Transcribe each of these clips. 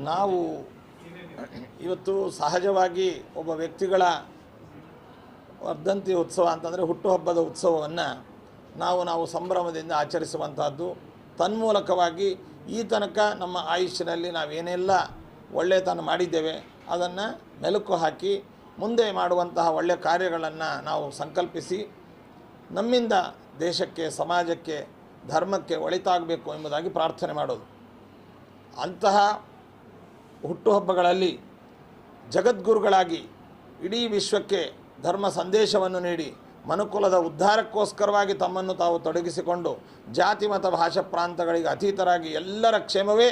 ನಾವು ಇವತ್ತು ಸಹಜವಾಗಿ ಒಬ್ಬ ವ್ಯಕ್ತಿಗಳ ವರ್ಧಂತಿ ಉತ್ಸವ ಅಂತಂದರೆ ಹುಟ್ಟುಹಬ್ಬದ ಉತ್ಸವವನ್ನು ನಾವು ಸಂಭ್ರಮದಿಂದ ಆಚರಿಸುವಂತಹದ್ದು. ತನ್ಮೂಲಕವಾಗಿ ಈ ತನಕ ನಮ್ಮ ಆಯುಷ್ಯದಲ್ಲಿ ನಾವೇನೆಲ್ಲ ಒಳ್ಳೆಯತನ ಮಾಡಿದ್ದೇವೆ ಅದನ್ನು ಮೆಲುಕು ಹಾಕಿ ಮುಂದೆ ಮಾಡುವಂತಹ ಒಳ್ಳೆಯ ಕಾರ್ಯಗಳನ್ನು ನಾವು ಸಂಕಲ್ಪಿಸಿ ನಮ್ಮಿಂದ ದೇಶಕ್ಕೆ, ಸಮಾಜಕ್ಕೆ, ಧರ್ಮಕ್ಕೆ ಒಳಿತಾಗಬೇಕು ಎಂಬುದಾಗಿ ಪ್ರಾರ್ಥನೆ ಮಾಡೋದು. ಅಂತಹ ಹುಟ್ಟುಹಬ್ಬಗಳಲ್ಲಿ ಜಗದ್ಗುರುಗಳಾಗಿ ಇಡೀ ವಿಶ್ವಕ್ಕೆ ಧರ್ಮ ಸಂದೇಶವನ್ನು ನೀಡಿ ಮನುಕುಲದ ಉದ್ಧಾರಕ್ಕೋಸ್ಕರವಾಗಿ ತಮ್ಮನ್ನು ತಾವು ತೊಡಗಿಸಿಕೊಂಡು ಜಾತಿ ಮತ ಭಾಷಾ ಪ್ರಾಂತಗಳಿಗೆ ಅತೀತರಾಗಿ ಎಲ್ಲರ ಕ್ಷೇಮವೇ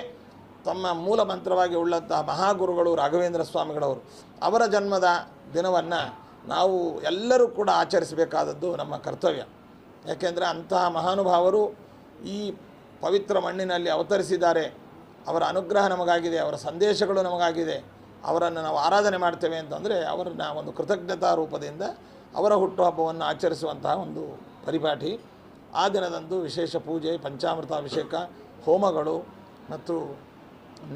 ತಮ್ಮ ಮೂಲ ಮಂತ್ರವಾಗಿ ಉಳ್ಳಂತಹ ಮಹಾಗುರುಗಳು ರಾಘವೇಂದ್ರ ಸ್ವಾಮಿಗಳವರು ಅವರ ಜನ್ಮದ ದಿನವನ್ನು ನಾವು ಎಲ್ಲರೂ ಕೂಡ ಆಚರಿಸಬೇಕಾದದ್ದು ನಮ್ಮ ಕರ್ತವ್ಯ. ಯಾಕೆಂದರೆ ಅಂತಹ ಮಹಾನುಭಾವರು ಈ ಪವಿತ್ರ ಮಣ್ಣಿನಲ್ಲಿ ಅವತರಿಸಿದ್ದಾರೆ. ಅವರ ಅನುಗ್ರಹ ನಮಗಾಗಿದೆ, ಅವರ ಸಂದೇಶಗಳು ನಮಗಾಗಿದೆ. ಅವರನ್ನು ನಾವು ಆರಾಧನೆ ಮಾಡ್ತೇವೆ ಅಂತಂದರೆ ಅವರನ್ನ ಒಂದು ಕೃತಜ್ಞತಾ ರೂಪದಿಂದ ಅವರ ಹುಟ್ಟುಹಬ್ಬವನ್ನು ಆಚರಿಸುವಂತಹ ಒಂದು ಪರಿಪಾಠಿ. ಆ ದಿನದಂದು ವಿಶೇಷ ಪೂಜೆ, ಪಂಚಾಮೃತಾಭಿಷೇಕ, ಹೋಮಗಳು ಮತ್ತು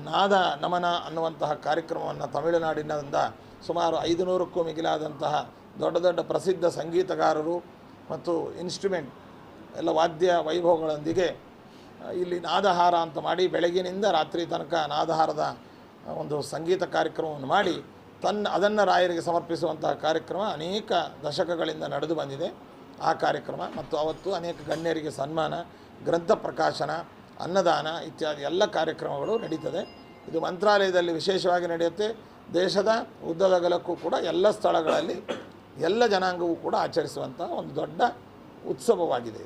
ನಾದ ನಮನ ಅನ್ನುವಂತಹ ಕಾರ್ಯಕ್ರಮವನ್ನು ತಮಿಳುನಾಡಿನಿಂದ ಸುಮಾರು 500ಕ್ಕೂ ಮಿಗಿಲಾದಂತಹ ದೊಡ್ಡ ದೊಡ್ಡ ಪ್ರಸಿದ್ಧ ಸಂಗೀತಗಾರರು ಮತ್ತು ಇನ್ಸ್ಟ್ರುಮೆಂಟ್ ಎಲ್ಲ ವಾದ್ಯ ವೈಭವಗಳೊಂದಿಗೆ ಇಲ್ಲಿ ನಾದಹಾರ ಅಂತ ಮಾಡಿ ಬೆಳಗಿನಿಂದ ರಾತ್ರಿ ತನಕ ನಾದಹಾರದ ಒಂದು ಸಂಗೀತ ಕಾರ್ಯಕ್ರಮವನ್ನು ಮಾಡಿ ಅದನ್ನು ರಾಯರಿಗೆ ಸಮರ್ಪಿಸುವಂತಹ ಕಾರ್ಯಕ್ರಮ ಅನೇಕ ದಶಕಗಳಿಂದ ನಡೆದು ಬಂದಿದೆ. ಆ ಕಾರ್ಯಕ್ರಮ ಮತ್ತು ಅವತ್ತು ಅನೇಕ ಗಣ್ಯರಿಗೆ ಸನ್ಮಾನ, ಗ್ರಂಥ ಪ್ರಕಾಶನ, ಅನ್ನದಾನ ಇತ್ಯಾದಿ ಎಲ್ಲ ಕಾರ್ಯಕ್ರಮಗಳು ನಡೀತದೆ. ಇದು ಮಂತ್ರಾಲಯದಲ್ಲಿ ವಿಶೇಷವಾಗಿ ನಡೆಯುತ್ತೆ. ದೇಶದ ಉದ್ದಗಲಕ್ಕೂ ಕೂಡ ಎಲ್ಲ ಸ್ಥಳಗಳಲ್ಲಿ ಎಲ್ಲ ಜನಾಂಗವೂ ಕೂಡ ಆಚರಿಸುವಂಥ ಒಂದು ದೊಡ್ಡ ಉತ್ಸವವಾಗಿದೆ.